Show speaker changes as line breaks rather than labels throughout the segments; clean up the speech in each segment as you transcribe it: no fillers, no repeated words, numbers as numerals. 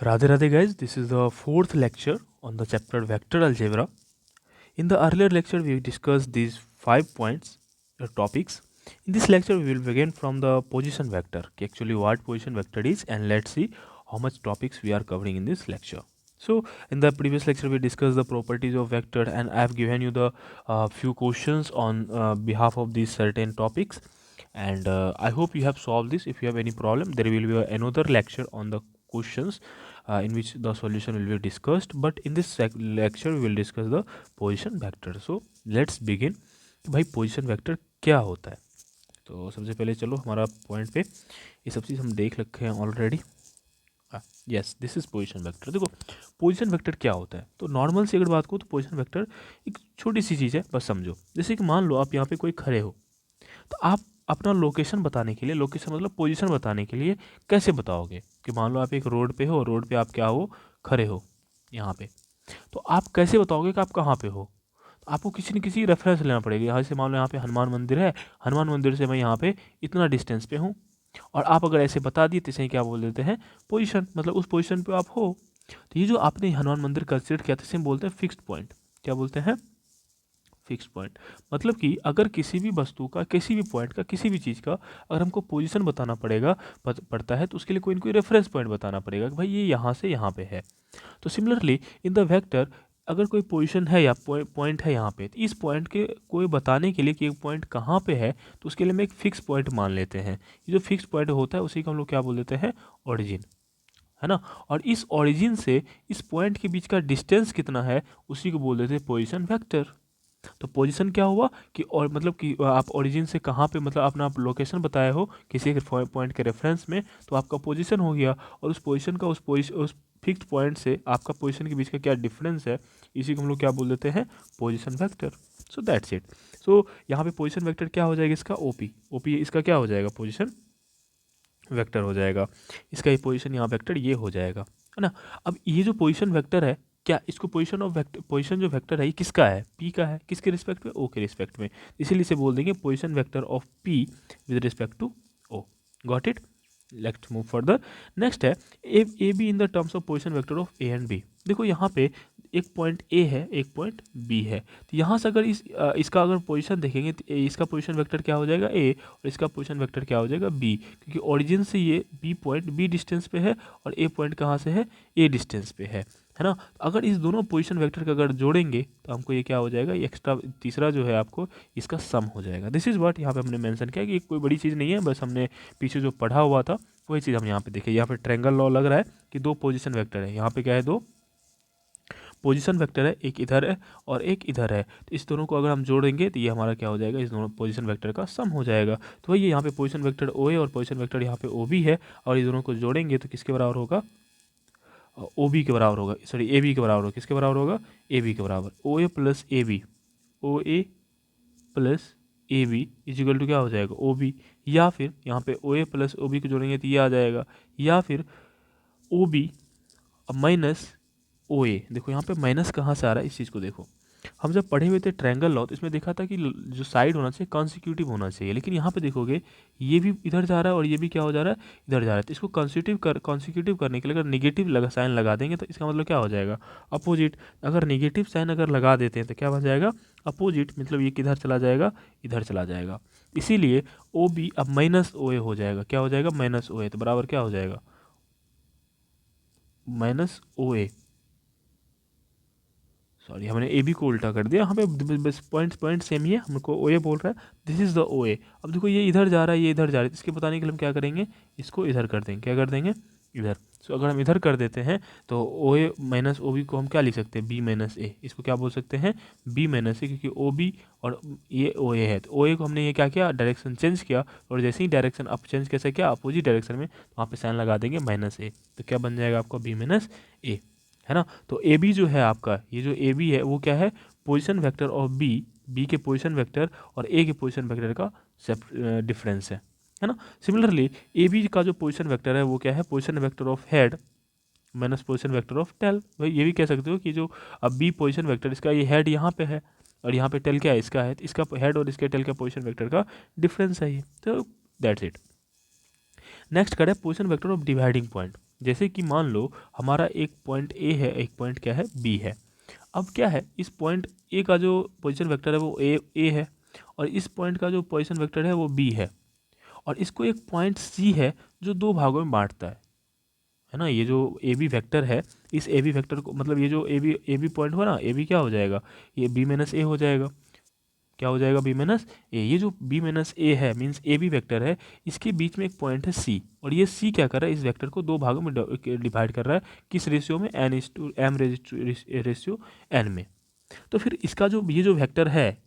Radhe Radhe guys, this is the fourth lecture on the chapter vector algebra. In the earlier lecture we discussed these 5 points or topics. In this lecture we will begin from the position vector, actually what position vector is, and let's see how much topics we are covering in this lecture. So in the previous lecture we discussed the properties of vector, and I have given you the few questions on behalf of these certain topics, and I hope you have solved this. If you have any problem, there will be another lecture on the questions in which the solution will be discussed, but in this lecture we will discuss the position vector. So let's begin. भाई position vector क्या होता है? तो सबसे पहले चलो हमारा point पे ये सब चीज़ हम देख रखे हैं already. Yes, this is position vector. देखो पोजीशन वेक्टर क्या होता है, तो नॉर्मल से अगर बात करूँ तो पोजीशन वेक्टर एक छोटी सी चीज़ है, बस समझो. जैसे कि मान लो आप यहाँ पे कोई खड़े हो, तो आप अपना लोकेशन बताने के लिए, लोकेशन मतलब पोजीशन बताने के लिए कैसे बताओगे कि मान लो आप एक रोड पे हो, रोड पे आप क्या हो, खड़े हो यहाँ पे, तो आप कैसे बताओगे कि आप कहाँ पे हो? तो आपको किसी न किसी रेफरेंस लेना पड़ेगा. यहाँ से मान लो यहाँ पे हनुमान मंदिर है, हनुमान मंदिर से मैं यहाँ पे इतना डिस्टेंस पे हूँ, और आप अगर ऐसे बता दिए तो इसे क्या बोल देते हैं, पोजीशन. मतलब उस पोजीशन पे आप हो. तो ये जो आपने हनुमान मंदिर कंसिडर किया था इसे हम बोलते हैं फिक्स्ड पॉइंट. क्या बोलते हैं? Fix point. मतलब कि अगर किसी भी वस्तु का, किसी भी पॉइंट का, किसी भी चीज़ का अगर हमको पोजीशन बताना पड़ता है, तो उसके लिए कोई ना कोई रेफरेंस पॉइंट बताना पड़ेगा कि भाई ये यहाँ से यहाँ पे है. तो सिमिलरली इन द वेक्टर अगर कोई पोजीशन है या पॉइंट है यहाँ पे, तो इस पॉइंट के कोई बताने के लिए कि एक पॉइंट कहाँ पे है, तो उसके लिए हम एक फिक्स पॉइंट मान लेते हैं. ये जो फिक्स पॉइंट होता है उसी को हम लोग क्या बोल देते हैं, ओरिजिन, है ना. और इस ओरिजिन से इस पॉइंट के बीच का डिस्टेंस कितना है उसी को बोल देते हैं पोजीशन वेक्टर. तो पोजीशन क्या हुआ कि, और मतलब कि आप ओरिजिन से कहाँ पे, मतलब अपना आप लोकेशन बताए हो किसी एक पॉइंट के रेफरेंस में, तो आपका पोजीशन हो गया. और उस पोजीशन का उस फिक्स्ड पॉइंट से आपका पोजीशन के बीच का क्या डिफरेंस है, इसी को हम लोग क्या बोल देते हैं, position vector. So that's it. So यहाँ पे पोजीशन वेक्टर क्या हो जाएगा, इसका ओपी इसका क्या हो जाएगा, पोजीशन वेक्टर हो जाएगा. इसका ये पोजीशन यहाँ वेक्टर ये हो जाएगा, है ना. अब ये जो पोजीशन वेक्टर है, क्या इसको पोजीशन ऑफ वेक्टर, पोजीशन जो वेक्टर है ये किसका है, पी का है. किसके रिस्पेक्ट में, ओ के रिस्पेक्ट में. इसीलिए इसे बोल देंगे position vector of P with respect to O. Got it. Let's move further. Next है A B in the terms of position vector of A and B. देखो यहाँ पे एक पॉइंट ए है, एक पॉइंट बी है, तो यहाँ से अगर इसका अगर पोजीशन देखेंगे तो इसका पोजीशन वेक्टर क्या हो जाएगा, ए, और इसका पोजीशन वेक्टर क्या हो जाएगा, बी. क्योंकि ओरिजिन से ये बी पॉइंट बी डिस्टेंस पे है और ए पॉइंट कहाँ से है, ए डिस्टेंस पे है ना. अगर इस दोनों पोजीशन वेक्टर का अगर जोड़ेंगे तो हमको ये क्या हो जाएगा, ये एक्स्ट्रा तीसरा जो है आपको इसका सम हो जाएगा. दिस इज़ व्हाट यहाँ पे हमने मेंशन किया कि कोई बड़ी चीज़ नहीं है, बस हमने पीछे जो पढ़ा हुआ था वही चीज़ हम यहाँ पे देखें. यहाँ पे ट्रायंगल लॉ लग रहा है कि दो पोजीशन वेक्टर है, यहाँ पे क्या है, दो पोजीशन वेक्टर है, एक इधर है और एक इधर है. तो इस दोनों को अगर हम जोड़ेंगे तो ये हमारा क्या हो जाएगा, इस दोनों पोजीशन वेक्टर का सम हो जाएगा. तो वही यहाँ पे पोजीशन वेक्टर ओ है और पोजीशन वेक्टर यहाँ पे ओ बी है, और ये दोनों को जोड़ेंगे तो किसके बराबर होगा, ओ बी के बराबर होगा, सॉरी ए बी के बराबर होगा. किसके बराबर होगा, ए बी के बराबर. O A plus A B, O A plus A B equal to क्या हो जाएगा, ओ बी. या फिर यहाँ पे ओ ए प्लस ओ बी को जोड़ेंगे तो ये आ जाएगा, या फिर ओ बी माइनस ओ ए. देखो यहाँ पे माइनस कहाँ से आ रहा है, इस चीज़ को देखो. हम जब पढ़े हुए थे ट्रायंगल लॉ तो इसमें देखा था कि जो साइड होना चाहिए कॉन्सिक्यूटिव होना चाहिए, लेकिन यहाँ पे देखोगे ये भी इधर जा रहा है और ये भी क्या हो जा रहा है, इधर जा रहा है. तो इसको कॉन्सिक्यूटिव करने के लिए अगर निगेटिव साइन लगा देंगे तो इसका मतलब क्या हो जाएगा, अपोजिट. अगर निगेटिव साइन अगर लगा देते हैं तो क्या बन जाएगा, अपोजिट. मतलब ये किधर चला जाएगा, इधर चला जाएगा. इसीलिए ओ बी अब माइनस ओ ए हो जाएगा. क्या हो जाएगा, माइनस ओ ए. तो बराबर क्या हो जाएगा, माइनस ओ ए. सॉरी हमने ए बी को उल्टा कर दिया. यहाँ पे बस पॉइंट सेम ही है, हमको ओ ए बोल रहा है, दिस इज़ द ओ ए. अब देखो ये इधर जा रहा है, ये इधर जा रहा है, इसके बताने के लिए हम क्या करेंगे, इसको इधर कर देंगे. क्या कर देंगे, इधर. सो अगर हम इधर कर देते हैं तो ओ ए माइनस ओ बी को हम क्या लिख सकते हैं, बी माइनस ए. इसको क्या बोल सकते हैं, बी माइनस ए, क्योंकि ओ बी और ये ओ ए है. तो ओ ए को हमने ये क्या किया, डायरेक्शन चेंज किया, और जैसे ही डायरेक्शन अप चेंज कैसे किया, अपोजिट डायरेक्शन में, तो वहाँ पे साइन लगा देंगे माइनस ए. तो क्या बन जाएगा आपका, बी माइनस ए, है ना. तो ए बी जो है आपका, ये जो ए बी है वो क्या है, position vector of B, B के पोजीशन वेक्टर और ए के पोजीशन वेक्टर का डिफरेंस है ना. सिमिलरली ए बी का जो पोजीशन वेक्टर है वो क्या है, position vector of head minus position vector of tail. भाई ये भी कह सकते हो कि जो अब बी पोजीशन वेक्टर, इसका ये हेड यहाँ पे है और यहाँ पे टेल क्या है, इसका है. तो इसका हेड और इसके टेल का पोजीशन वेक्टर का डिफरेंस है ये. तो दैट्स इट. नेक्स्ट करें position vector of dividing point. जैसे कि मान लो हमारा एक पॉइंट ए है, एक पॉइंट क्या है, बी है। अब क्या है, इस पॉइंट ए का जो पोजीशन वेक्टर है वो ए है, और इस पॉइंट का जो पोजीशन वेक्टर है वो बी है, और इसको एक पॉइंट सी है जो दो भागों में बांटता है ना। ये जो ए बी वैक्टर है, इस ए बी वैक्टर को, मतलब ये जो ए बी पॉइंट हो ना, ए बी क्या हो जाएगा, ये बी माइनस ए हो जाएगा। क्या हो जाएगा, बी माइनस ए। ये जो बी माइनस ए है मीन्स ए बी वैक्टर है, इसके बीच में एक पॉइंट है सी, और ये सी क्या कर रहा है, इस वेक्टर को दो भागों में डिवाइड कर रहा है। किस रेशियो में, N is to M ratio N में। तो फिर इसका जो ये जो वेक्टर है,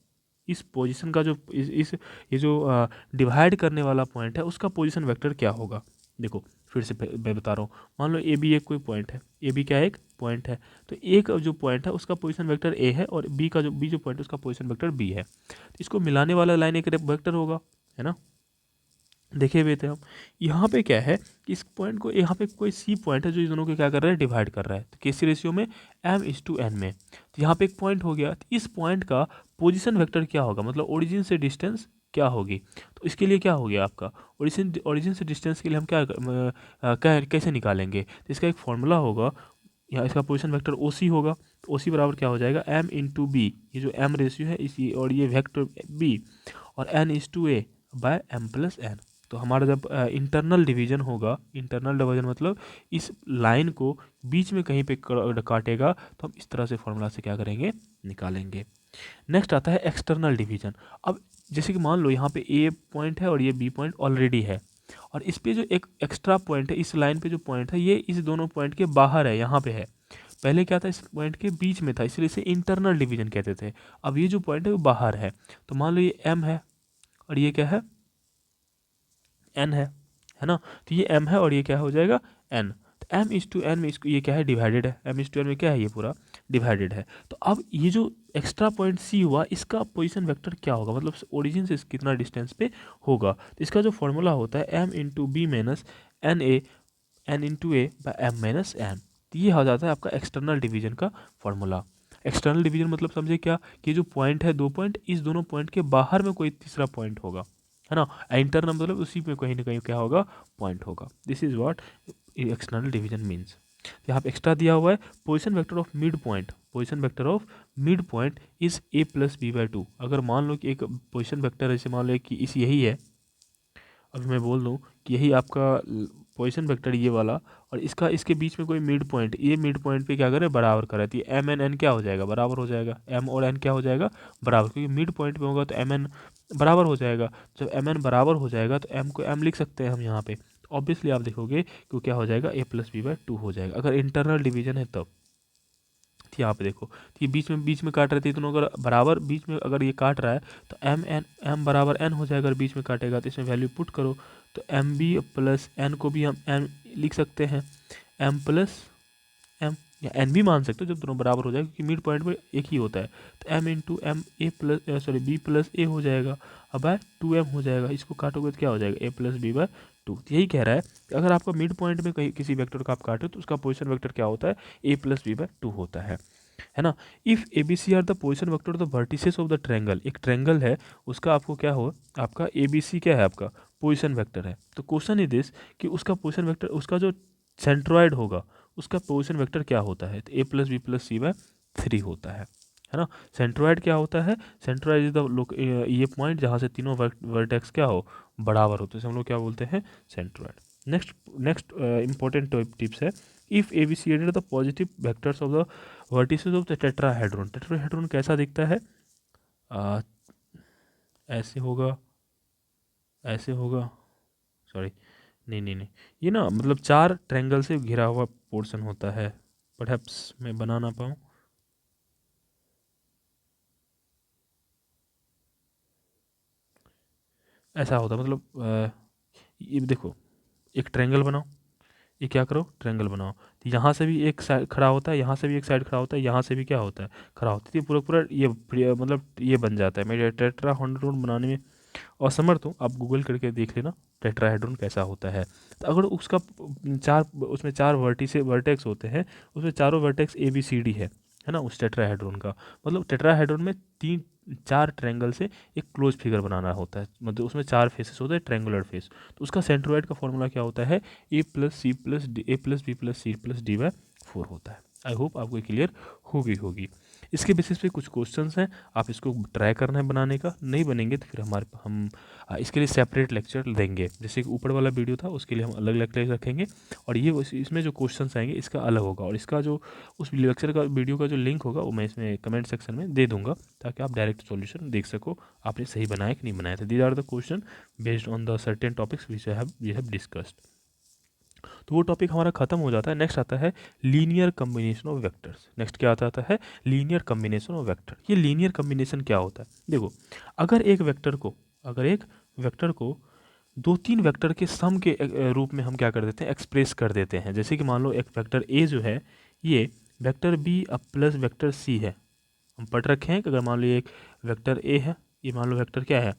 इस पोजीशन का जो इस ये जो डिवाइड करने वाला पॉइंट है, उसका पोजीशन वेक्टर क्या होगा। देखो फिर से मैं बता रहा हूँ, मान लो ए बी एक कोई पॉइंट है, ए बी क्या है, एक पॉइंट है, तो ए का जो पॉइंट है उसका पोजीशन वेक्टर ए है, और बी का जो पॉइंट है उसका पोजीशन वेक्टर बी है। तो इसको मिलाने वाला लाइन एक वेक्टर होगा, है ना। देखे हुए थे हम। यहाँ पे क्या है कि इस पॉइंट को, यहाँ पे कोई सी पॉइंट है जो इस दोनों को क्या कर रहा है, डिवाइड कर रहा है। तो किस रेशियो में, एम इज टू एन में। तो यहाँ पे एक पॉइंट हो गया, तो इस पॉइंट का पोजीशन वेक्टर क्या होगा, मतलब ओरिजिन से डिस्टेंस क्या होगी। तो इसके लिए क्या हो गया आपका, ओरिजिन से डिस्टेंस के लिए हम कैसे निकालेंगे। तो इसका एक फॉर्मूला होगा, यहाँ इसका पोजीशन वेक्टर ओ सी होगा। तो ओ सी बराबर क्या हो जाएगा, एम इंटू बी, ये जो एम रेशियो है इसी, और ये वेक्टर बी, और N is to A by M plus N. तो हमारा जब इंटरनल डिवीजन होगा, इंटरनल डिवीजन मतलब इस लाइन को बीच में कहीं पे काटेगा, तो हम इस तरह से फॉर्मूला से क्या करेंगे, निकालेंगे। नेक्स्ट आता है एक्सटर्नल डिवीजन। अब जैसे कि मान लो यहाँ पे ए पॉइंट है और ये बी पॉइंट ऑलरेडी है, और इस पे जो एक एक्स्ट्रा पॉइंट है, इस लाइन पे जो पॉइंट है, ये इस दोनों पॉइंट के बाहर है, यहाँ पे है। पहले क्या था, इस पॉइंट के बीच में था, इसलिए इसे इंटरनल डिवीजन कहते थे। अब ये जो पॉइंट है वो बाहर है, तो मान लो ये एम है और ये क्या है, एन है ना। तो ये एम है और ये क्या हो जाएगा, एन। तो एम इज टू एन में इसको, ये क्या है, डिवाइडेड है, एम इज टू एन में क्या है, ये पूरा डिवाइडेड है। तो अब ये जो एक्स्ट्रा पॉइंट सी हुआ, इसका पोजीशन वेक्टर क्या होगा, मतलब ओरिजिन से कितना डिस्टेंस पे होगा। तो इसका जो फॉर्मूला होता है, M into B minus N A, N into A by M minus N. तो ये हो जाता है आपका एक्सटर्नल डिवीजन का फॉर्मूला। एक्सटर्नल डिवीजन मतलब समझे क्या, कि जो पॉइंट है, दो पॉइंट, इस दोनों पॉइंट के बाहर में कोई तीसरा पॉइंट होगा, है ना। इंटरनल मतलब उसी में कहीं ना कहीं क्या होगा, पॉइंट होगा। This is what external division means. यहाँ पे एक्स्ट्रा दिया हुआ है, position vector of mid point, position vector of mid point is A plus B by two. अगर मान लो कि एक पोजीशन वेक्टर ऐसे मान लो कि इस यही है, अभी मैं बोल दूँ कि यही आपका पोजीशन वेक्टर ये वाला, और इसका इसके बीच में कोई मिड पॉइंट, ये मिड पॉइंट पे क्या करे, बराबर कराती है, एम एन एन क्या हो जाएगा, बराबर हो जाएगा, एम और एन क्या हो जाएगा, बराबर, क्योंकि मिड पॉइंट पे होगा तो एम एन बराबर हो जाएगा। जब एम एन बराबर हो जाएगा तो एम को एम लिख सकते हैं हम यहाँ पे। तो ऑब्वियसली आप देखोगे कि क्या हो जाएगा, ए प्लस बी बाई टू हो जाएगा, अगर इंटरनल डिवीजन है तब। तो यहाँ पे देखो, तो ये बीच में काट रहे थे, दोनों अगर बराबर बीच में अगर ये काट रहा है, तो एम बराबर एन हो जाएगा, अगर बीच में काटेगा तो इसमें वैल्यू पुट करो, तो एम बी प्लस एन को भी हम एम लिख सकते हैं, एम प्लस एम, या एन भी मान सकते हो जब दोनों बराबर हो जाएगा, क्योंकि मिड पॉइंट में एक ही होता है। तो M into M A plus sorry B plus A हो जाएगा, अब बाय टू एम हो जाएगा, इसको काटोगे तो क्या हो जाएगा, ए प्लस बी बाय टू। यही कह रहा है कि अगर आपका मिड पॉइंट में कहीं किसी वेक्टर का आप काटो तो उसका पोजीशन वेक्टर क्या होता है, A plus B by two होता है ना। If A B C are the position vector of the vertices of the triangle, एक ट्रैंगल है, उसका आपको क्या हो, आपका ए बी सी क्या है, आपका पोजिशन वेक्टर है। तो क्वेश्चन इज दिस कि उसका पोजिशन वेक्टर, उसका जो सेंट्रॉइड होगा उसका पोजिशन वेक्टर क्या होता है। तो A plus B plus C by three होता है ना। सेंट्रॉइड क्या होता है, सेंट्रॉइड इज द ये पॉइंट जहाँ से तीनों वर्टेक्स क्या हो, बराबर होते हैं, हम लोग क्या बोलते हैं, सेंट्रॉइड। नेक्स्ट इंपॉर्टेंट टिप्स है, if A B C are the positive vectors of the vertices of the tetrahedron. Tetrahedron कैसा दिखता है, ऐसे होगा, ऐसे होगा, सॉरी नहीं, ये ना मतलब चार ट्रायंगल से घिरा हुआ पोर्शन होता है, परहैप्स मैं बना ना पाऊँ। ऐसा होता है, मतलब ये देखो, एक ट्रायंगल बनाओ, ये क्या करो, ट्रायंगल बनाओ, तो यहाँ से भी एक साइड खड़ा होता है, यहाँ से भी एक साइड खड़ा होता है, यहाँ से भी क्या होता है, खड़ा होता है, तो ये पूरा पूरा ये मतलब ये बन जाता है। मैं टेट्राहेड्रॉन बनाने में असमर्थ हूँ, आप गूगल करके देख लेना टेट्राहेड्रॉन कैसा होता है। तो अगर उसका उसमें चार वर्टेक्स होते हैं, उसमें चारों vertex A B C D है है ना, उस टेट्राहेड्रॉन का। मतलब टेट्राहेड्रॉन में 4 ट्रायंगल से एक क्लोज फिगर बनाना होता है, मतलब उसमें 4 फेसेस होते हैं, ट्रायंगुलर फेस। तो उसका सेंट्रोइड का फॉर्मूला क्या होता है, a + c + d a + b + c + d/4 होता है। आई होप आपको क्लियर होगी। इसके बेसिस पे कुछ क्वेश्चंस हैं, आप इसको ट्राई करना है बनाने का। नहीं बनेंगे तो फिर हम इसके लिए सेपरेट लेक्चर देंगे। जैसे कि ऊपर वाला वीडियो था उसके लिए हम अलग लेक्चर रखेंगे, और ये इसमें जो क्वेश्चंस आएंगे इसका अलग होगा। और इसका जो उस लेक्चर का वीडियो का जो लिंक होगा वो मैं इसमें कमेंट सेक्शन में दे दूंगा, ताकि आप डायरेक्ट सॉल्यूशन देख सको आपने सही बनाया कि नहीं बनाया था। These are the question based on the certain topics which we have discussed. तो वो टॉपिक हमारा खत्म हो जाता है। नेक्स्ट आता है linear combination of vectors. Next क्या आता है, लीनियर कम्बिनेशन ऑफ वेक्टर। ये लीनियर कम्बिनेशन क्या होता है, देखो अगर एक वेक्टर को 2-3 वेक्टर के सम के रूप में हम क्या कर देते हैं, एक्सप्रेस कर देते हैं। जैसे कि मान लो एक वेक्टर ए जो है ये वेक्टर बी अब प्लस वेक्टर सी है। हम पढ़ रखे हैं कि अगर मान लो ये एक वेक्टर ए है, ये मान लो वेक्टर क्या है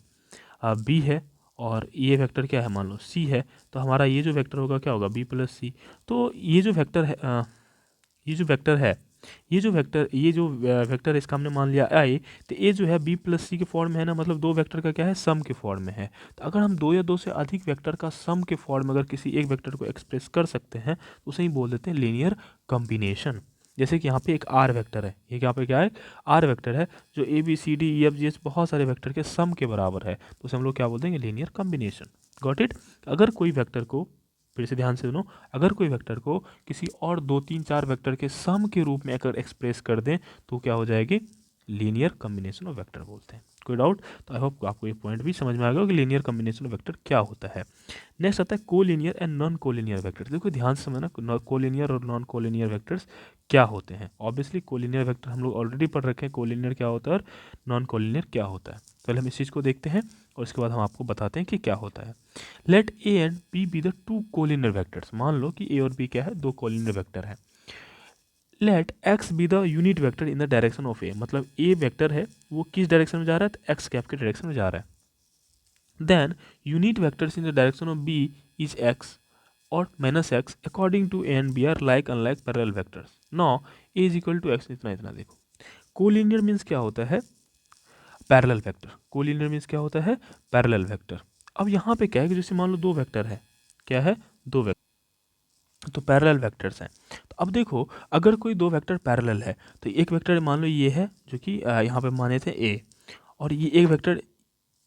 बी है, और ये वेक्टर क्या है मान लो सी है, तो हमारा ये जो वेक्टर होगा क्या होगा बी प्लस सी। तो ये जो वेक्टर है वेक्टर इसका हमने मान लिया आई, तो ये जो है बी प्लस सी के फॉर्म में है ना, मतलब 2 वेक्टर का क्या है सम के फॉर्म में है। तो अगर हम 2 या 2 से अधिक वेक्टर का सम के फॉर्म में अगर किसी एक वेक्टर को एक्सप्रेस कर सकते हैं तो उसे ही बोल देते हैं लीनियर कॉम्बिनेशन। जैसे कि यहाँ पे एक आर वेक्टर है, ये यहाँ पे क्या है आर वेक्टर है, जो A B C D E F G H बहुत सारे वेक्टर के सम के बराबर है, तो उसे हम लोग क्या बोल देंगे लीनियर कॉम्बिनेशन। Got it. अगर कोई वेक्टर को, फिर से ध्यान से सुनो, अगर कोई वेक्टर को किसी और 2-3-4 वेक्टर के सम के रूप में अगर एक्सप्रेस कर दें तो क्या हो जाएगी, लीनियर कॉम्बिनेशन ऑफ वेक्टर बोलते हैं। कोई डाउट? तो आई होप आपको ये पॉइंट भी समझ में आ गया कि लीनियर कॉम्बिनेशन ऑफ वेक्टर क्या होता है। नेक्स्ट आता है collinear and non collinear vectors. देखो ध्यान से समझना, कोलिनियर और नॉन कोलिनियर वेक्टर्स क्या होते हैं। ऑब्वियसली कोलिनियर वेक्टर हम लोग ऑलरेडी पढ़ रखे हैं, कोलिनियर क्या होता है और नॉन कोलिनियर क्या होता है। पहले हम इस चीज़ को देखते हैं और इसके बाद हम आपको बताते हैं कि क्या होता है। Let A and B be the 2 collinear vectors. मान लो कि ए और बी क्या है, 2 कोलिनियर वेक्टर है। Let X be the unit vector in the direction of A, मतलब ए वेक्टर है वो किस डायरेक्शन में जा रहा है, तो एक्स कैप के डायरेक्शन में जा रहा है। Then unit vectors in the direction of B is X और minus X according to A and B are like unlike parallel vectors. Now A is equal to X. इतना देखो, collinear means क्या होता है, पैरेलल वेक्टर। कोलिनियर मीन्स क्या होता है, parallel vector. अब यहाँ पे क्या है कि जैसे मान लो 2 वेक्टर है, क्या है 2 वेक्टर, तो पैरेलल वेक्टर्स हैं। तो अब देखो अगर कोई 2 वेक्टर पैरेलल है, तो एक वेक्टर मान लो ये है जो कि यहाँ पे माने थे ए, और ये एक वेक्टर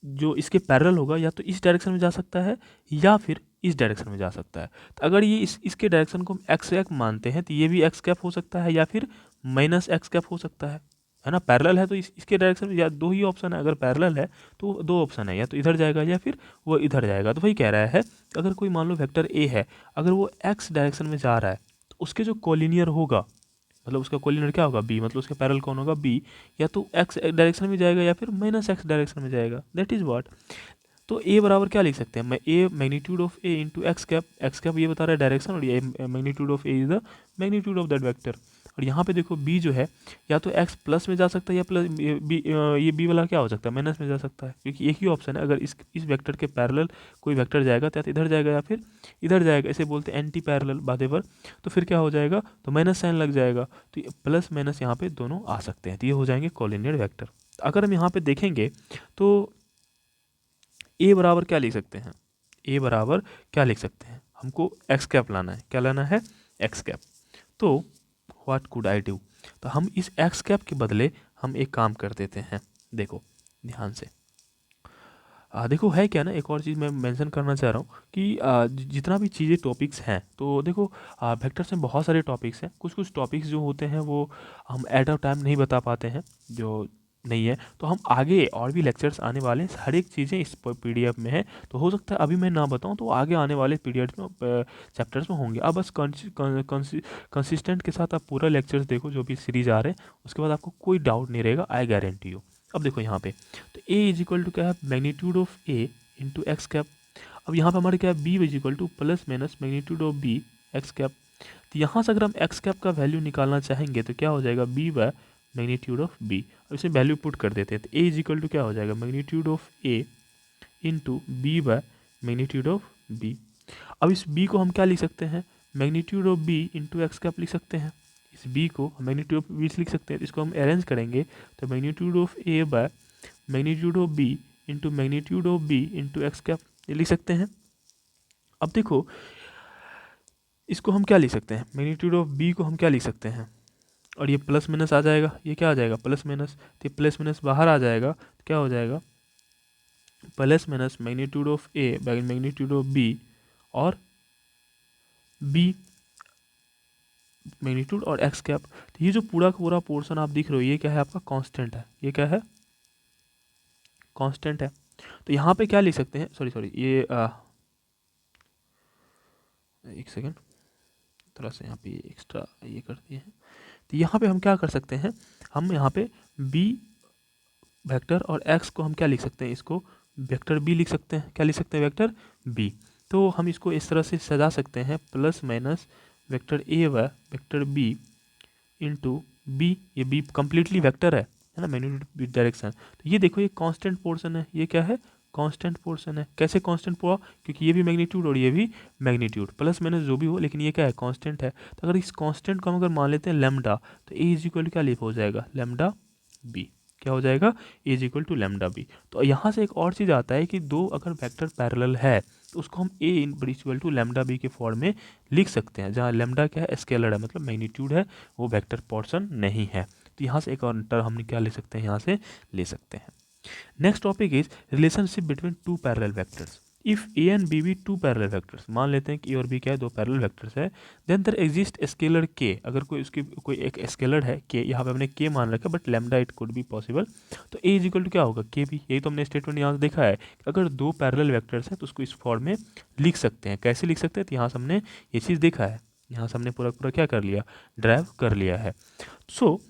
जो इसके पैरेलल होगा या तो इस डायरेक्शन में जा सकता है या फिर इस डायरेक्शन में जा सकता है। तो अगर ये इसके डायरेक्शन को हम एक्स कैप मानते हैं तो ये भी एक्स कैप हो सकता है या फिर माइनस एक्स कैप हो सकता है ना। पैरेलल है तो इसके डायरेक्शन में या 2 ही ऑप्शन है, अगर पैरेलल है तो 2 ऑप्शन है, या तो इधर जाएगा या फिर वो इधर जाएगा। तो वही कह रहा है अगर कोई मान लो वेक्टर ए है, अगर वो एक्स डायरेक्शन में जा रहा है तो उसके जो कोलिनियर होगा, मतलब उसका कोलिनियर क्या होगा बी, मतलब उसका पैरेलल कौन होगा बी, या तो एक्स डायरेक्शन में जाएगा या फिर माइनस एक्स डायरेक्शन में जाएगा। That is what. तो ए बराबर क्या लिख सकते हैं, मैं A magnitude of A into X cap ये बता रहा है डायरेक्शन, और ये magnitude of A is the magnitude of that vector. और यहाँ पे देखो बी जो है या तो एक्स प्लस में जा सकता है या प्लस ये बी वाला क्या हो सकता है माइनस में जा सकता है, क्योंकि एक ही ऑप्शन है। अगर इस वेक्टर के पैरेलल कोई वेक्टर जाएगा तो या तो इधर जाएगा या फिर इधर जाएगा, इसे बोलते हैं एंटी पैरेलल बातेवर। तो फिर क्या हो जाएगा, तो माइनस साइन लग जाएगा, तो प्लस माइनस यहाँ पे दोनों आ सकते हैं, तो ये हो जाएंगे कोलिनियर वेक्टर। अगर हम यहाँ पे देखेंगे तो ए बराबर क्या लिख सकते हैं, ए बराबर क्या लिख सकते हैं, हमको एक्स कैप लाना है, क्या लाना है एक्स कैप। तो व्हाट कुड आई डू, तो हम इस एक्स कैप के बदले हम एक काम कर देते हैं। देखो ध्यान से देखो है क्या ना, एक और चीज़ मैं मेंशन करना चाह रहा हूँ कि जितना भी चीज़ें टॉपिक्स हैं, तो देखो वेक्टर्स में बहुत सारे टॉपिक्स हैं। कुछ कुछ टॉपिक्स जो होते हैं वो हम एट अ टाइम नहीं बता पाते हैं, जो नहीं है। तो हम आगे और भी लेक्चर्स आने वाले हैं, हर एक चीज़ें इस पीडीएफ में है, तो हो सकता है अभी मैं ना बताऊं तो आगे आने वाले पीडीएफ में चैप्टर्स में होंगे। अब बस कंसिस्टेंट के साथ आप पूरा लेक्चर्स देखो जो भी सीरीज आ रहे हैं, उसके बाद आपको कोई डाउट नहीं रहेगा, आई गारंटी यू। अब देखो यहाँ पे तो ए इज इक्वल टू क्या है magnitude of A into X cap. अब यहाँ पे हमारे क्या है B is equal to plus minus magnitude of B X cap. तो यहाँ से अगर हम एक्स कैप का वैल्यू निकालना चाहेंगे तो क्या हो जाएगा B by magnitude of B. अब इसे वैल्यू पुट कर देते हैं, तो ए इज इक्वल टू क्या हो जाएगा magnitude of A into B by magnitude of B. अब इस बी को हम क्या लिख सकते हैं magnitude of B into X cap लिख सकते हैं। इस बी को मैग्नीट्यूड ऑफ बी लिख सकते हैं। तो इसको हम अरेंज करेंगे तो magnitude of A by magnitude of B into magnitude of B into X cap, ये लिख सकते हैं। अब देखो इसको हम क्या लिख सकते हैं, मैग्नीट्यूड ऑफ बी को हम क्या लिख सकते हैं, और ये प्लस माइनस आ जाएगा, ये क्या आ जाएगा प्लस माइनस, तो ये प्लस माइनस बाहर आ जाएगा तो क्या हो जाएगा plus minus magnitude of A by magnitude of B और बी मैग्नीट्यूड और एक्स कैप। तो ये जो पूरा का पूरा पोर्शन आप दिख रहे हो ये क्या है आपका कांस्टेंट है, ये क्या है कांस्टेंट है। तो यहाँ पे क्या लिख सकते हैं, सॉरी ये एक सेकेंड थोड़ा सा यहाँ पे एक्स्ट्रा ये कर दिए हैं। तो यहाँ पे हम क्या कर सकते हैं, हम यहाँ पे बी वेक्टर और एक्स को हम क्या लिख सकते हैं, इसको वेक्टर बी लिख सकते हैं, क्या लिख सकते हैं वेक्टर बी। तो हम इसको इस तरह से सजा सकते हैं प्लस माइनस वेक्टर ए व वेक्टर बी इंटू बी, ये बी कम्प्लीटली वेक्टर है ना मैग्नीट्यूड विद डायरेक्शन। तो ये देखो ये कांस्टेंट पोर्शन है, ये क्या है कांस्टेंट पोर्शन है। कैसे कांस्टेंट हुआ, क्योंकि ये भी मैग्नीट्यूड और ये भी मैग्नीट्यूड प्लस माइनस जो भी हो लेकिन ये क्या है कांस्टेंट है। तो अगर इस कांस्टेंट को हम अगर मान लेते हैं लैम्डा तो ए इज इक्वल टू क्या लिख हो जाएगा लैम्डा बी, क्या हो जाएगा A is equal to lambda B. तो यहाँ से एक और चीज़ आता है कि दो अगर वेक्टर पैरेलल है तो उसको हम ए इक्वल टू लैम्डा बी के फॉर्म में लिख सकते हैं, जहाँ लैम्डा क्या है स्केलर है मतलब मैग्नीट्यूड है, वो वेक्टर पोर्शन नहीं है। तो यहाँ से एक और टर्म हम क्या ले सकते हैं, यहाँ से ले सकते हैं। Next topic is relationship between two parallel vectors. If A and B be two parallel vectors, मान लेते हैं कि ए और बी क्या है दो पैरेलल वेक्टर्स है, देन देयर एग्जिस्ट स्केलर के, अगर कोई उसकी कोई एक स्केलर है के, यहाँ पे हमने के मान रखा but lambda it could be possible, तो ए इज इक्वल टू क्या होगा के बी। यही तो हमने स्टेटमेंट यहाँ से देखा है कि अगर दो पैरेलल वेक्टर्स हैं तो उसको इस फॉर्म में लिख सकते हैं। कैसे लिख सकते हैं, तो यहाँ से हमने ये चीज़ देखा है, यहाँ से हमने पूरा पूरा क्या कर लिया ड्राइव कर लिया है। सो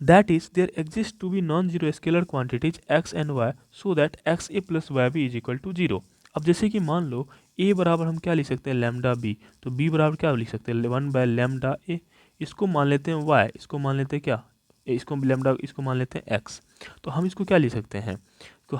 that is there exists to be non-zero scalar quantities x and y so that x a plus y b is equal to 0। अब जैसे कि मान लो a बराबर हम क्या लिख सकते हैं लैम्डा b, तो b बराबर क्या लिख सकते हैं 1 बाय लैम्डा a, इसको मान लेते हैं y, इसको मान लेते हैं क्या इसको लैम्डा, इसको मान लेते हैं x। तो हम इसको क्या लिख सकते हैं, तो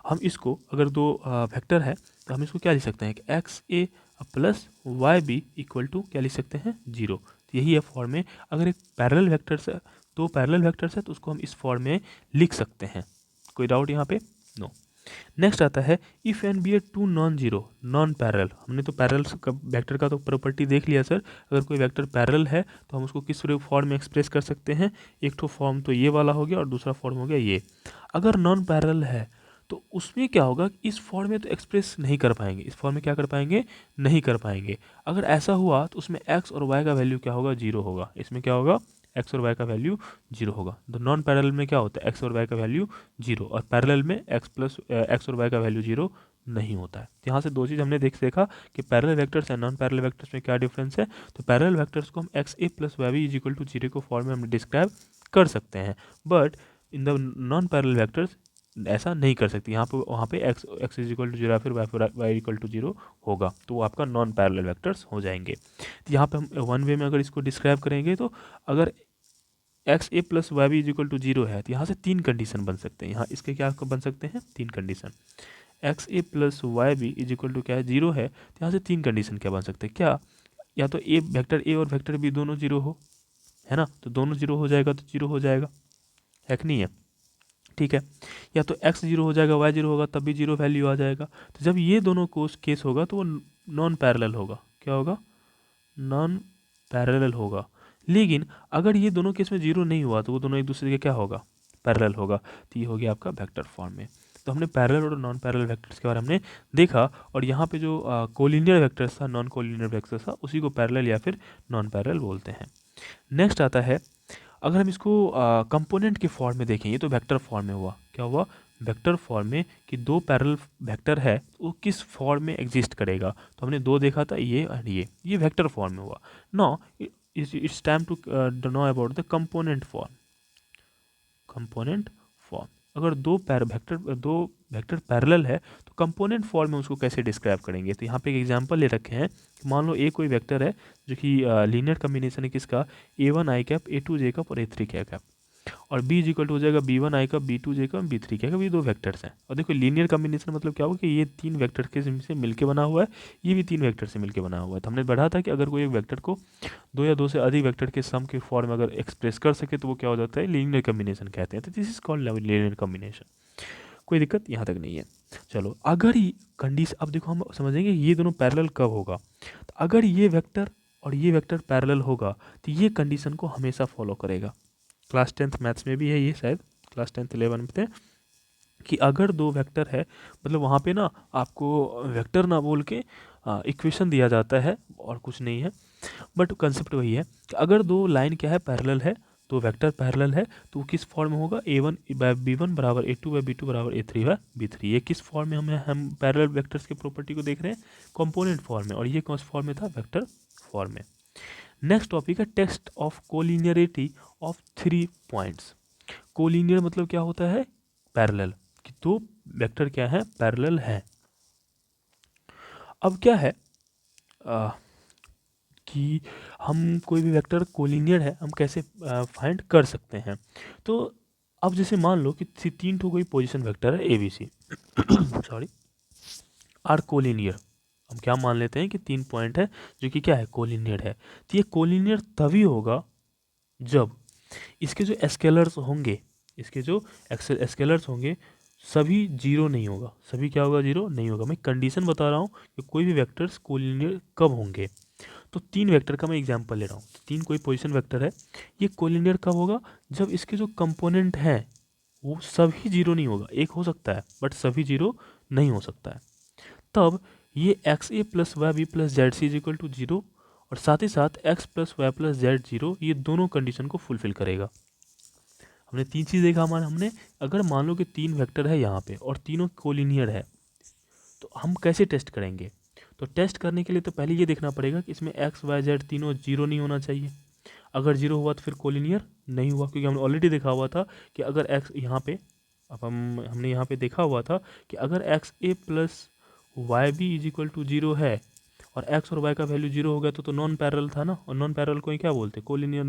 हम इसको अगर दो वेक्टर है तो हम इसको क्या लिख सकते हैं कि X A plus Y B equal to क्या लिख सकते हैं 0। तो यही है फॉर्म में, अगर एक पैरेलल वेक्टर्स है दो पैरेलल वेक्टर्स है तो उसको हम इस फॉर्म में लिख सकते हैं। कोई डाउट यहाँ पे, नो। नेक्स्ट आता है if an B A two non zero non parallel. हमने तो पैरेलल का वेक्टर का तो प्रॉपर्टी देख लिया सर, अगर कोई वेक्टर पैरेलल है तो हम उसको किस फॉर्म में एक्सप्रेस कर सकते हैं, एक तो फॉर्म तो ये वाला हो गया और दूसरा फॉर्म हो गया ये। अगर नॉन पैरेलल है तो उसमें क्या होगा, इस फॉर्म में तो एक्सप्रेस नहीं कर पाएंगे, इस फॉर्म में क्या कर पाएंगे नहीं कर पाएंगे। अगर ऐसा हुआ तो उसमें एक्स और वाई का वैल्यू क्या होगा 0 होगा, इसमें क्या होगा एक्स और वाई का वैल्यू 0 होगा। तो नॉन पैरेलल में क्या होता है एक्स और वाई का वैल्यू 0 और पैरेलल में एक्स और वाई का वैल्यू 0 नहीं होता है। तो यहाँ से दो चीज़ हमने देखा कि parallel vectors and non parallel vectors में क्या डिफरेंस है। तो पैरेलल वेक्टर्स को हम X A plus Y B is equal to 0 को फॉर्म में हम डिस्क्राइब कर सकते हैं, but in the non parallel vectors ऐसा नहीं कर सकती। यहाँ पे वहाँ पे एक्स इज इक्वल टू 0 फिर वाई इक्वल टू 0 होगा, तो वो आपका नॉन पैरेलल वेक्टर्स हो जाएंगे। तो यहाँ पे हम वन वे में अगर इसको डिस्क्राइब करेंगे तो अगर x A plus Y B is equal to 0 है तो यहाँ से 3 कंडीशन बन सकते हैं। यहाँ इसके क्या बन सकते हैं 3 condition, X A plus Y B is equal to क्या है 0 है, तो यहाँ से 3 कंडीशन क्या बन सकते हैं, क्या या तो ए वेक्टर ए और वेक्टर बी दोनों 0 हो, है ना, तो दोनों 0 हो जाएगा तो 0 हो जाएगा, है कि नहीं है, ठीक है। या तो x 0 हो जाएगा y 0 होगा तब भी 0 वैल्यू आ जाएगा। तो जब ये दोनों केस होगा तो वो नॉन पैरेलल होगा, क्या होगा नॉन पैरेलल होगा। लेकिन अगर ये दोनों केस में 0 नहीं हुआ तो वो दोनों एक दूसरे के क्या होगा पैरेलल होगा। तो ये हो गया आपका वेक्टर फॉर्म में। तो हमने पैरेलल और नॉन पैरेलल वेक्टर्स के बारे में हमने देखा, और यहाँ पे जो कोलिनियर वेक्टर्स था नॉन कोलिनियर वेक्टर्स था उसी को पैरेलल या फिर नॉन पैरेलल बोलते हैं। नेक्स्ट आता है अगर हम इसको कंपोनेंट के फॉर्म में देखें, ये तो वेक्टर फॉर्म में हुआ, क्या हुआ वेक्टर फॉर्म में कि दो पैरेलल वेक्टर है वो किस फॉर्म में एग्जिस्ट करेगा। तो हमने दो देखा था ये एंड ये वेक्टर फॉर्म में हुआ। Now it's time to know about the component form. Component form, अगर दो वेक्टर पैरेलल है तो कंपोनेंट फॉर्म में उसको कैसे डिस्क्राइब करेंगे। तो यहाँ पे एक एग्जांपल ले रखे हैं कि मान लो ए कोई वेक्टर है जो कि लीनियर कम्बिनेशन है किसका A1 i cap A2 j cap और A3 k कैप। और b इज इक्वल टू हो जाएगा b1 i का b2 j का b3 k का। ये दो वेक्टर्स हैं। और देखो लीनियर कॉम्बिनेशन मतलब क्या होगा कि ये तीन वेक्टर के से मिलके बना हुआ है, ये भी तीन वेक्टर से मिलके बना हुआ है। तो हमने पढ़ा था कि अगर कोई एक वेक्टर को दो या दो से अधिक वेक्टर के सम के फॉर्म में अगर एक्सप्रेस कर सके तो वो क्या हो जाता है, लीनियर कॉम्बिनेशन कहते हैं। तो this is called linear combination. कोई दिक्कत यहाँ तक नहीं है। चलो अगर ये कंडीशन, अब देखो हम समझेंगे ये दोनों पैरेलल कब होगा। तो अगर ये वेक्टर और ये वेक्टर पैरेलल होगा तो ये कंडीशन को हमेशा फॉलो करेगा। क्लास 10th मैथ्स में भी है ये, शायद क्लास 10th 11 में थे कि अगर दो वेक्टर है, मतलब वहाँ पे ना आपको वेक्टर ना बोल के इक्वेशन दिया जाता है और कुछ नहीं है, बट कंसेप्ट वही है कि अगर दो लाइन क्या है, पैरेलल है, तो वेक्टर पैरेलल है, तो वो किस फॉर्म में होगा, a1 बाय b1 बराबर a2 बाय b2 बराबर a3 बाय b3। ये किस फॉर्म में हम पैरेलल वेक्टर्स के प्रॉपर्टी को देख रहे हैं, कंपोनेंट फॉर्म में, और ये कौन फॉर्म में था, वेक्टर फॉर्म में। नेक्स्ट टॉपिक है test of collinearity of 3 points. Collinear मतलब क्या होता है, पैरेलल, कि दो वेक्टर क्या है, पैरेलल है। अब क्या है कि हम कोई भी वेक्टर कोलिनियर है हम कैसे फाइंड कर सकते हैं। तो अब जैसे मान लो कि तीन ठो कोई पोजीशन वेक्टर है A B C sorry are collinear. हम क्या मान लेते हैं कि तीन पॉइंट है जो कि क्या है, कोलिनियर है। तो ये कोलिनियर तभी होगा जब इसके जो स्केलर्स होंगे, इसके जो स्केलर्स होंगे सभी जीरो नहीं होगा। सभी क्या होगा, जीरो नहीं होगा। मैं कंडीशन बता रहा हूँ कि कोई भी वेक्टर्स कोलिनियर कब होंगे। तो तीन वेक्टर का मैं एग्जांपल ले रहा हूँ। तीन कोई पोजीशन वेक्टर है, ये कोलिनियर कब होगा, जब इसके जो कंपोनेंट हैं वो सभी जीरो नहीं होगा। एक हो सकता है बट सभी जीरो नहीं हो सकता है। तब ये X A plus Y B plus Z C is equal to zero, और साथ ही साथ X plus Y plus Z zero, ये दोनों कंडीशन को फुलफिल करेगा। हमने तीन चीज़ देखा। हमने अगर मान लो कि तीन वेक्टर है यहाँ पे और तीनों कोलिनियर है, तो हम कैसे टेस्ट करेंगे। तो टेस्ट करने के लिए तो पहले ये देखना पड़ेगा कि इसमें एक्स वाई जेड तीनों जीरो नहीं होना चाहिए। अगर जीरो हुआ तो फिर कोलिनियर नहीं हुआ, क्योंकि हमने ऑलरेडी देखा हुआ था कि अगर एक्स यहाँ पे, अब हमने यहाँ पे देखा हुआ था कि अगर x A plus Y B is equal to zero है और एक्स और वाई का वैल्यू जीरो हो गया तो नॉन पैरेलल था ना। और नॉन पैरेलल को ही क्या बोलते हैं, कोलिनियर,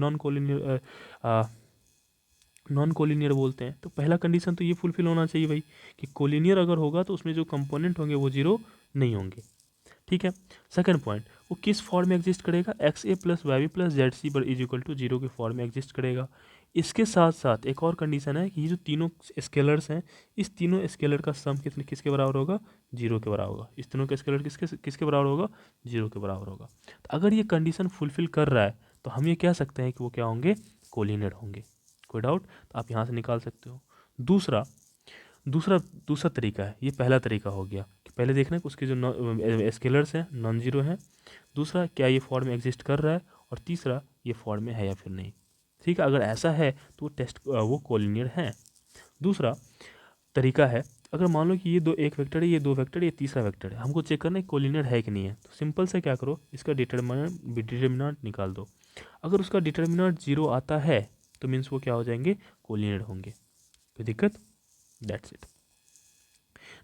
नॉन कोलिनियर बोलते हैं। तो पहला कंडीशन तो ये फुलफिल होना चाहिए भाई कि कोलिनियर अगर होगा तो उसमें जो कंपोनेंट होंगे वो जीरो नहीं होंगे। ठीक है। सेकंड पॉइंट, वो किस फॉर्म में एग्जिस्ट करेगा, एक्स ए plus Y B plus Z C पर इज इक्वल टू जीरो के फॉर्म में एग्जिस्ट करेगा। इसके साथ साथ एक और कंडीशन है कि ये जो तीनों स्केलर्स हैं, इस तीनों स्केलर का सम किसके बराबर होगा, जीरो के बराबर होगा। इस तीनों का स्केलर किसके किसके बराबर होगा, जीरो के बराबर होगा। तो अगर ये कंडीशन फुलफिल कर रहा है तो हम ये कह सकते हैं कि वो क्या होंगे, कोलिनियर होंगे। कोई डाउट तो आप यहाँ से निकाल सकते हो। दूसरा दूसरा दूसरा तरीका है, ये पहला तरीका हो गया कि पहले देखना है कि उसके जो स्केलर्स हैं नॉन जीरो हैं। दूसरा, क्या ये फॉर्म में एग्जिस्ट कर रहा है, और तीसरा ये फॉर्म में है या फिर नहीं। ठीक है, अगर ऐसा है तो वो कोलिनियर है। दूसरा तरीका है, अगर मान लो कि ये दो, एक वेक्टर है, ये दो वेक्टर, ये तीसरा वेक्टर है, हमको चेक करना है कोलिनियर है कि नहीं है। तो सिंपल से क्या करो, इसका डिटर्मिनेंट निकाल दो। अगर उसका डिटर्मिनेंट जीरो आता है तो मीन्स वो क्या हो जाएंगे, कोलिनियर होंगे। कोई दिक्कत, दैट्स इट।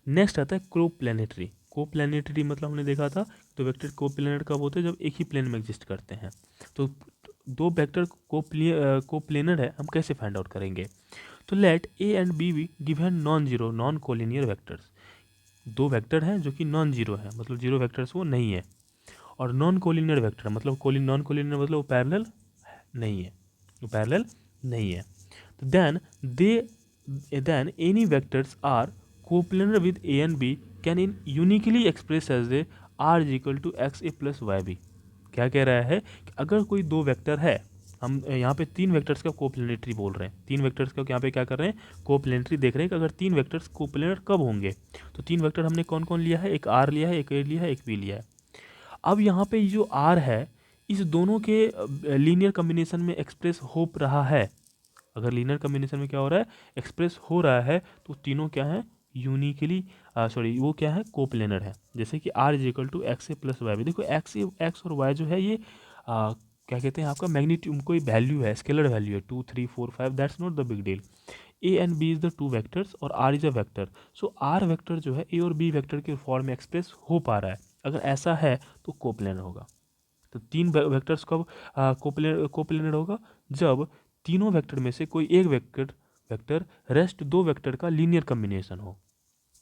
नेक्स्ट आता है कोप्लेनेटरी। कोप्लेनेटरी मतलब हमने देखा था तो वेक्टर कोप्लेनर कब होते हैं, जब एक ही प्लेन में एग्जिस्ट करते हैं। तो दो वेक्टर कोप्लेनर है, हम कैसे फाइंड आउट करेंगे। तो let A and B be given non zero non collinear vectors. दो वेक्टर हैं जो कि नॉन जीरो है, मतलब जीरो वेक्टर्स वो नहीं है, और नॉन कोलिनियर वेक्टर मतलब नॉन कोलिनियर मतलब वो पैरेलल नहीं है, वो पैरेलल नहीं है। तो then any vectors are coplanar with a and b can in uniquely express as they r is equal to x a plus y b। क्या कह रहा है कि अगर कोई दो वेक्टर है, हम यहाँ पे तीन वेक्टर्स का कोप्लेनेटरी बोल रहे हैं, तीन वेक्टर्स का यहाँ पे क्या कर रहे हैं, कोप्लेनेटरी देख रहे हैं कि अगर तीन वेक्टर्स कोप्लेनर कब होंगे। तो तीन वेक्टर हमने कौन कौन लिया है, एक आर लिया है, एक ए लिया है, एक बी लिया है। अब यहाँ पे जो आर है इस दोनों के लीनियर कम्बिनेशन में एक्सप्रेस हो रहा है। अगर लीनियर कम्बिनेशन में क्या हो रहा है, एक्सप्रेस हो रहा है, तो तीनों क्या है, यूनिकली वो क्या है, कोप्लेनर है। जैसे कि r is equal to x A plus y. देखो एक्स और वाई जो है ये क्या कहते हैं, आपका मैग्नीट्यूड कोई वैल्यू है, स्केलर वैल्यू है 2 3 4 5, that's not the big deal. A and B is the two vectors और R is a vector. So R vector जो है ए और बी वेक्टर के फॉर्म में एक्सप्रेस हो पा रहा है। अगर ऐसा है तो कोप्लेनर होगा। तो तीन वेक्टर्स कब कोप्लेनर होगा, जब तीनों वेक्टर में से कोई एक वेक्टर रेस्ट दो वेक्टर का लीनियर कम्बिनेशन हो।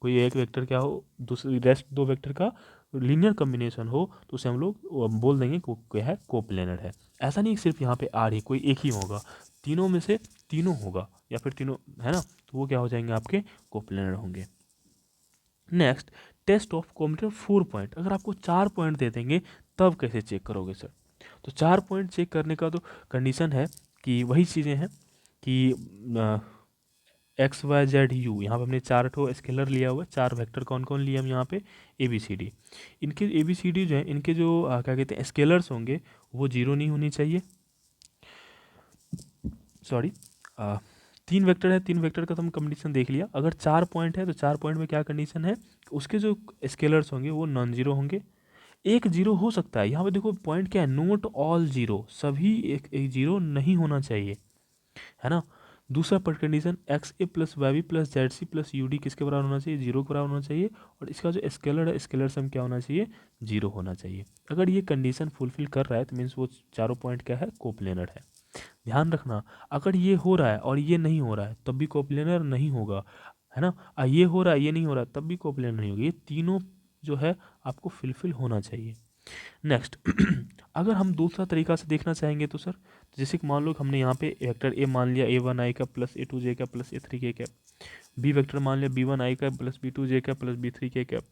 कोई एक वेक्टर क्या हो, दूसरी रेस्ट दो वेक्टर का लीनियर कम्बिनेशन हो, तो उसे हम लोग बोल देंगे कि क्या है, कोप्लेनर है। ऐसा नहीं सिर्फ यहाँ पे आर ही कोई एक ही होगा, तीनों में से तीनों होगा या फिर तीनों है ना, तो वो क्या हो जाएंगे, आपके कोप्लेनर होंगे। नेक्स्ट, टेस्ट ऑफ कोमिटर 4 पॉइंट। अगर आपको 4 पॉइंट दे देंगे तब कैसे चेक करोगे सर? तो 4 पॉइंट चेक करने का तो कंडीशन है कि वही चीज़ें हैं कि एक्स वाई जेड यू, यहाँ पे हमने 4 ठो स्केलर लिया हुआ है। 4 वेक्टर कौन कौन लिए हम यहाँ पे, ए बी सी डी। इनके ए बी सी डी जो है, इनके जो क्या कहते हैं स्केलर्स होंगे, वो जीरो नहीं होनी चाहिए। सॉरी, 3 वेक्टर है, 3 वेक्टर का तो हम कंडीशन देख लिया। अगर 4 पॉइंट है तो 4 पॉइंट में क्या कंडीशन है, उसके जो स्केलर्स होंगे वो नॉन जीरो होंगे। एक जीरो हो सकता है, यहाँ पे देखो पॉइंट क्या है, नोट ऑल जीरो, सभी एक जीरो नहीं होना चाहिए, है ना। दूसरा पर कंडीशन, एक्स ए plus Y B plus Z C plus U D किसके बराबर होना चाहिए, जीरो के बराबर होना चाहिए। और इसका जो स्केलर है, स्केलर सम क्या होना चाहिए, जीरो होना चाहिए। अगर ये कंडीशन फुलफिल कर रहा है तो मीन्स वो चारों पॉइंट क्या है, कोप्लेनर है। ध्यान रखना, अगर ये हो रहा है और ये नहीं हो रहा है तब भी कोप्लेनर नहीं होगा, है ना। ये हो रहा है, ये नहीं हो रहा है, तब भी कोप्लेनर नहीं होगा। ये तीनों जो है आपको फुलफिल होना चाहिए। नेक्स्ट अगर हम दूसरा तरीका से देखना चाहेंगे तो सर, जैसे कि मान लो हमने यहाँ पे वेक्टर ए मान लिया a1 i का प्लस a2 j का plus a3 k cap, b vector मान लिया b1 i का प्लस b2 j का plus b3 k cap,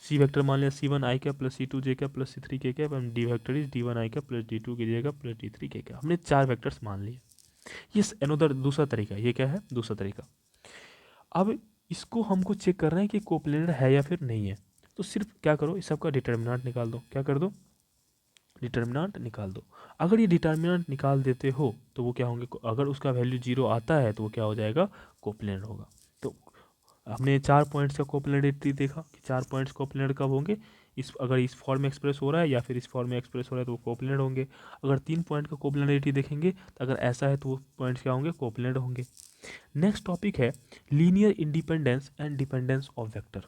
c vector मान लिया c1 i का प्लस c2 j का plus c3 k cap, and d vector is d1 i का plus d2 j का प्लस d3 k कैप। हमने 4 vectors मान लिए। ये अनदर दूसरा तरीका है। ये क्या है, दूसरा तरीका। अब इसको हमको चेक करना है कि कोप्लेनर है या फिर नहीं है। तो सिर्फ क्या करो, इस सबका डिटर्मिनेंट निकाल दो। क्या कर दो, डिटर्मिनेंट निकाल दो। अगर ये डिटर्मिनेंट निकाल देते हो तो वो क्या होंगे, अगर उसका वैल्यू जीरो आता है तो वो क्या हो जाएगा, कोप्लेनर होगा। तो हमने 4 पॉइंट्स का कोप्लेनरिटी देखा कि 4 पॉइंट्स कोप्लेनर कब होंगे, इस अगर इस फॉर्म में एक्सप्रेस हो रहा है या फिर इस फॉर्म में एक्सप्रेस हो रहा है तो वो कोप्लेनर होंगे। अगर 3 पॉइंट का कोप्लेनरिटी देखेंगे तो अगर ऐसा है तो वो पॉइंट्स क्या होंगे, कोप्लेनर होंगे। नेक्स्ट टॉपिक है linear independence and dependence of vector.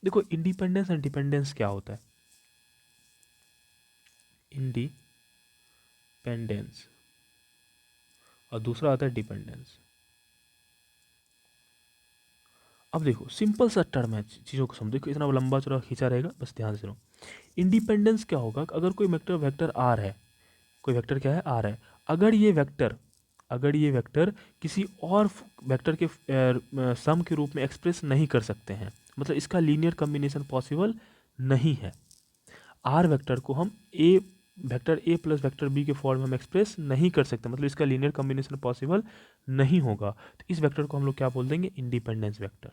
देखो इंडिपेंडेंस एंड डिपेंडेंस क्या होता है, इंडिपेंडेंस और दूसरा आता है डिपेंडेंस। अब देखो सिंपल सा टर्म है, चीज़ों को समझो, देखो इतना लंबा चौड़ा खींचा रहेगा, बस ध्यान से सुनो। इंडिपेंडेंस क्या होगा, अगर कोई वेक्टर आर है, कोई वेक्टर क्या है, आर है, अगर ये वेक्टर किसी और वेक्टर के सम के रूप में एक्सप्रेस नहीं कर सकते हैं, मतलब इसका लीनियर कम्बिनेशन पॉसिबल नहीं है। आर वेक्टर को हम vector a plus vector b के फॉर्म में हम एक्सप्रेस नहीं कर सकते, मतलब इसका लीनियर कम्बिनेशन पॉसिबल नहीं होगा, तो इस वेक्टर को हम लोग क्या बोल देंगे, इंडिपेंडेंस वेक्टर।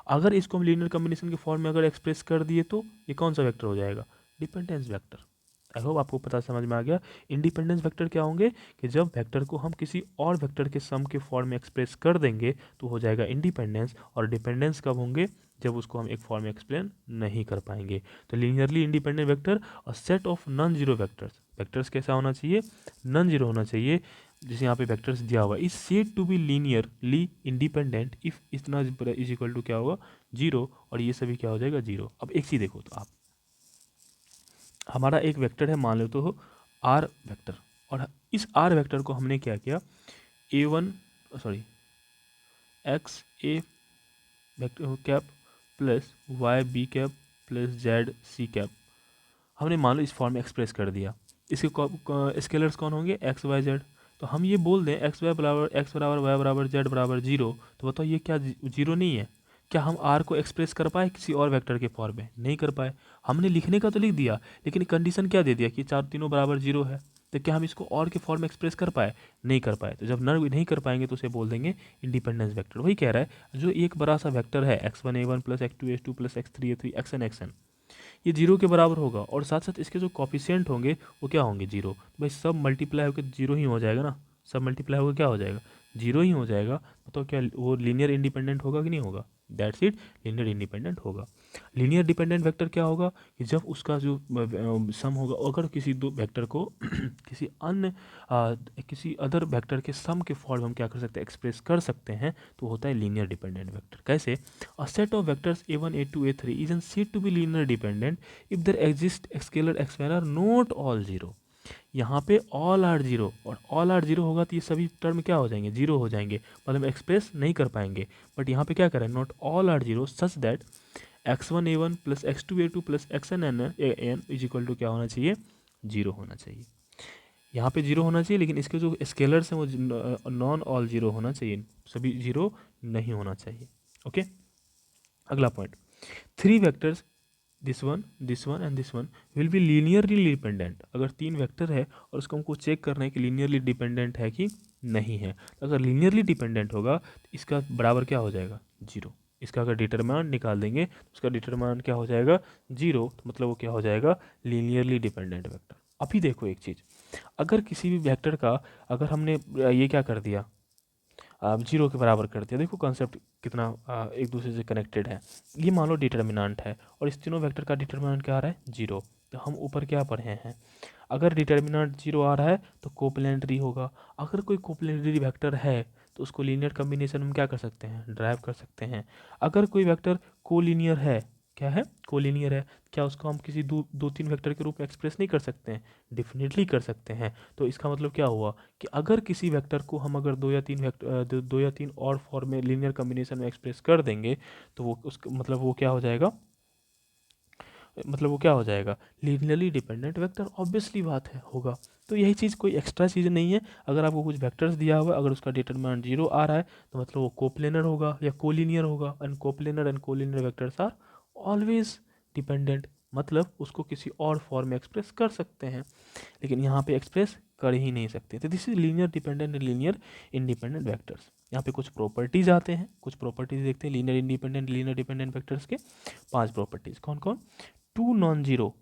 अगर इसको हम लीनियर कम्बिनेशन के फॉर्म में अगर एक्सप्रेस कर दिए तो ये कौन सा वेक्टर हो जाएगा, डिपेंडेंस वेक्टर। आई होप आपको पता समझ में आ गया। इंडिपेंडेंस वेक्टर क्या होंगे कि जब वेक्टर को हम किसी और वेक्टर के सम के फॉर्म में एक्सप्रेस कर देंगे तो हो जाएगा इंडिपेंडेंस। और डिपेंडेंस कब होंगे, जब उसको हम एक फॉर्म में एक्सप्लेन नहीं कर पाएंगे। तो लीनियरली इंडिपेंडेंट वेक्टर और set of non zero vectors, vectors कैसा होना चाहिए, नॉन जीरो होना चाहिए। जैसे यहाँ पे वेक्टर्स दिया हुआ is said to be linearly independent if इतना इज इक्वल टू क्या होगा, जीरो, और ये सभी क्या हो जाएगा, जीरो। अब एक चीज़ देखो, तो आप हमारा एक वेक्टर है, मान लो तो आर वेक्टर, और इस आर वेक्टर को हमने क्या किया, X A vector cap plus Y B cap plus Z C cap हमने मान लो इस फॉर्म में एक्सप्रेस कर दिया। इसके स्केलर्स कौन होंगे, एक्स वाई जेड। तो हम ये बोल दें एक्स बराबर वाई बराबर जेड बराबर जीरो, तो बताओ ये क्या जीरो नहीं है। क्या हम आर को एक्सप्रेस कर पाए किसी और वेक्टर के फॉर्म में, नहीं कर पाए। हमने लिखने का तो लिख दिया, लेकिन कंडीशन क्या दे दिया कि चार तीनों बराबर जीरो है, तो क्या हम इसको और के फॉर्म में एक्सप्रेस कर पाए, नहीं कर पाए। तो जब नहीं कर पाएंगे तो उसे बोल देंगे इंडिपेंडेंस वेक्टर। वही कह रहा है, जो एक बड़ा सा वेक्टर है x1 a1 plus x2 a2 plus x3 a3 xn xn, ये जीरो के बराबर होगा, और साथ साथ इसके जो कॉफिशिएंट होंगे वो क्या होंगे, जीरो। भाई सब मल्टीप्लाई होकर जीरो ही हो जाएगा ना, सब मल्टीप्लाई होकर क्या हो जाएगा, जीरो ही हो जाएगा। तो क्या वो लीनियर इंडिपेंडेंट होगा कि नहीं होगा, दैट्स इट, लीनियर इंडिपेंडेंट होगा। लीनियर डिपेंडेंट वेक्टर क्या होगा कि जब उसका जो सम होगा, अगर किसी दो वेक्टर को किसी अदर वेक्टर के सम के फॉर्म हम क्या कर सकते हैं, एक्सप्रेस कर सकते हैं, तो होता है लीनियर डिपेंडेंट वेक्टर। कैसे, a set of vectors a1 a2 a3 is said to be linear dependent if there exist scalar x1 are not all zero। यहाँ पे ऑल आर जीरो, और ऑल आर जीरो होगा तो ये सभी term क्या हो जाएंगे, जीरो हो जाएंगे, मतलब एक्सप्रेस नहीं कर पाएंगे। बट यहाँ पे क्या करें, not all are zero such that x1 a1 plus x2 a2 plus xn an is equal to क्या होना चाहिए, जीरो होना चाहिए। यहाँ पे जीरो होना चाहिए, लेकिन इसके जो स्केलर्स हैं वो नॉन ऑल जीरो होना चाहिए, सभी जीरो नहीं होना चाहिए। ओके, अगला point, three vectors this one and this one will be linearly dependent. अगर तीन वेक्टर है और उसको हमको चेक करना है कि लीनियरली डिपेंडेंट है कि नहीं है, तो अगर लीनियरली डिपेंडेंट होगा तो इसका बराबर क्या हो जाएगा, जीरो। इसका अगर डिटरमिनेंट निकाल देंगे तो उसका डिटरमिनेंट क्या हो जाएगा, जीरो, तो मतलब वो क्या हो जाएगा, लीनियरली डिपेंडेंट वेक्टर। अभी देखो एक चीज़, अगर किसी भी वेक्टर का अगर हमने ये क्या कर दिया, जीरो के बराबर कर दिया, देखो कॉन्सेप्ट कितना एक दूसरे से कनेक्टेड है। ये मान लो डिटर्मिनेंट है और इस तीनों वेक्टर का डिटर्मिनेंट क्या आ रहा है, जीरो। तो हम ऊपर क्या पढ़े हैं, अगर डिटर्मिनेंट जीरो आ रहा है तो कोप्लेनेटरी होगा। अगर कोई कोप्लेनेटरी वेक्टर है तो उसको लीनियर कम्बिनेशन में क्या कर सकते हैं, ड्राइव कर सकते हैं। अगर कोई वेक्टर कोलिनियर है, क्या है, कोलिनियर है, क्या उसको हम किसी दो तीन वेक्टर के रूप में एक्सप्रेस नहीं कर सकते हैं, डेफिनेटली कर सकते हैं। तो इसका मतलब क्या हुआ कि अगर किसी वेक्टर को हम अगर दो या तीन और फॉर्म में लीनियर कम्बिनेशन में एक्सप्रेस कर देंगे तो वो उसका मतलब वो क्या हो जाएगा, मतलब वो क्या हो जाएगा, लीनियरली डिपेंडेंट वेक्टर, ऑब्वियसली बात है, होगा। तो यही चीज़ कोई एक्स्ट्रा चीज़ नहीं है। अगर आपको कुछ वेक्टर्स दिया हुआ है, अगर उसका डिटरमिनेंट जीरो आ रहा है तो मतलब वो कोप्लेनर होगा या कोलिनियर होगा, and coplanar and collinear vectors are always dependent, मतलब उसको किसी और फॉर्म में एक्सप्रेस कर सकते हैं, लेकिन यहाँ पे एक्सप्रेस कर ही नहीं सकते। तो this is linear dependent and linear independent vectors. यहाँ पे कुछ प्रॉपर्टीज आते हैं, कुछ प्रॉपर्टीज देखते हैं linear independent linear dependent vectors के। पांच प्रॉपर्टीज कौन कौन, two non zero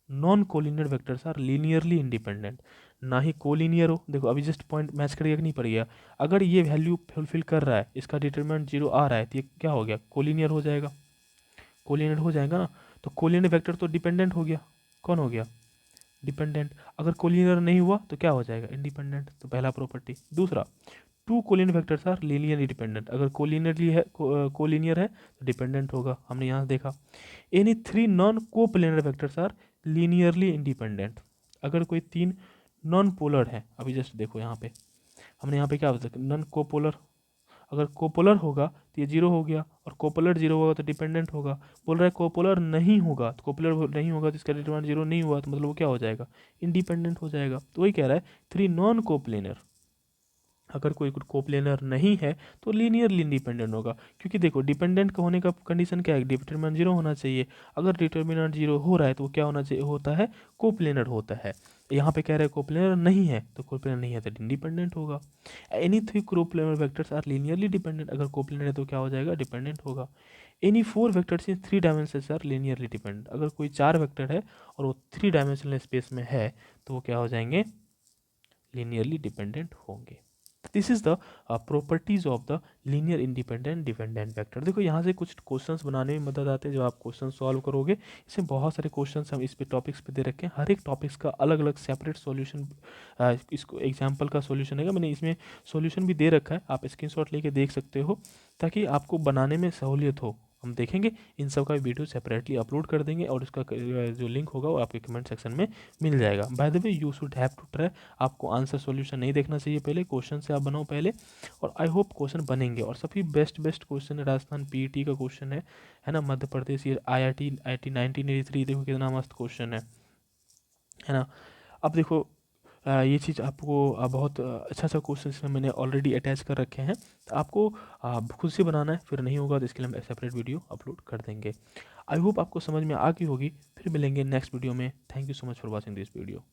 non collinear vectors are linearly independent, ना ही कोलिनियर हो। देखो अभी जस्ट पॉइंट मैच करिएगा कि नहीं पड़ेगा, अगर ये वैल्यू फुलफिल कर रहा है, इसका डिटरमिनेंट जीरो आ रहा है, तो ये क्या हो गया, कोलिनियर हो जाएगा, कोलिनियर हो जाएगा ना। तो कोलिनियर वेक्टर तो डिपेंडेंट हो गया, कौन हो गया, डिपेंडेंट। अगर कोलिनियर नहीं हुआ तो क्या हो जाएगा, इंडिपेंडेंट। तो पहला प्रॉपर्टी। दूसरा, two collinear vectors are linearly dependent, अगर कोलिनियरली है कोलिनियर है तो डिपेंडेंट होगा, हमने यहाँ देखा। Any three non coplanar vectors are linearly independent, अगर कोई तीन नॉन पोलर है, अभी जस्ट देखो यहाँ पे हमने यहाँ पे क्या बता, नॉन कोपोलर, अगर कोपोलर होगा तो ये जीरो हो गया, और कोपोलर जीरो होगा तो डिपेंडेंट होगा। बोल रहा है कोपोलर नहीं होगा, तो कोपोलर नहीं होगा तो इसका डिटरमिनेंट जीरो नहीं हुआ, तो मतलब वो क्या हो जाएगा, इंडिपेंडेंट हो जाएगा। तो वही कह रहा है थ्री नॉन कोप्लेनर, अगर कोई कोप्लेनर नहीं है तो लीनियरली इंडिपेंडेंट होगा, क्योंकि देखो डिपेंडेंट का होने का कंडीशन क्या है, डिटरमिनेंट जीरो होना चाहिए। अगर डिटरमिनेंट जीरो हो रहा है तो वो क्या होना चाहिए, होता है कोप्लेनर होता है। यहाँ पे कह रहे हैं कोप्लेनर नहीं है, तो कोप्लेनर नहीं है तो इंडिपेंडेंट होगा। Any three coplanar vectors are linearly dependent, अगर कोप्लेनर है तो क्या हो जाएगा, डिपेंडेंट होगा। Any four vectors in three dimensions are linearly dependent, अगर कोई चार वेक्टर है और वो थ्री डायमेंशनल स्पेस में है तो वो क्या हो जाएंगे, लीनियरली डिपेंडेंट होंगे। This is the properties of the linear independent dependent vector. देखो यहाँ से कुछ क्वेश्चंस बनाने में मदद आते हैं, जो आप क्वेश्चन सॉल्व करोगे, इसमें बहुत सारे क्वेश्चंस हम इस पे टॉपिक्स पे दे रखे हैं, हर एक टॉपिक्स का अलग अलग सेपरेट सॉल्यूशन, इसको एग्जांपल का सॉल्यूशन है, मैंने इसमें सॉल्यूशन भी दे रखा है, आप स्क्रीनशॉट लेके देख सकते हो ताकि आपको बनाने में सहूलियत हो। हम देखेंगे इन सब का वीडियो सेपरेटली अपलोड कर देंगे, और उसका जो लिंक होगा वो आपके कमेंट सेक्शन में मिल जाएगा। By the way you should have to try, आपको आंसर सॉल्यूशन नहीं देखना चाहिए, पहले क्वेश्चन से आप बनाओ पहले, और आई होप क्वेश्चन बनेंगे। और सभी बेस्ट क्वेश्चन है, राजस्थान पीईटी का क्वेश्चन है ना, मध्य प्रदेश ये IIT 1983, देखो कितना मस्त क्वेश्चन है ना। अब देखो ये चीज़ आपको बहुत अच्छा क्वेश्चन इसमें मैंने ऑलरेडी अटैच कर रखे हैं, तो आपको खुद से बनाना है, फिर नहीं होगा तो इसके लिए हम सेपरेट वीडियो अपलोड कर देंगे। आई होप आपको समझ में आ गई होगी, फिर मिलेंगे नेक्स्ट वीडियो में। Thank you so much for watching this video.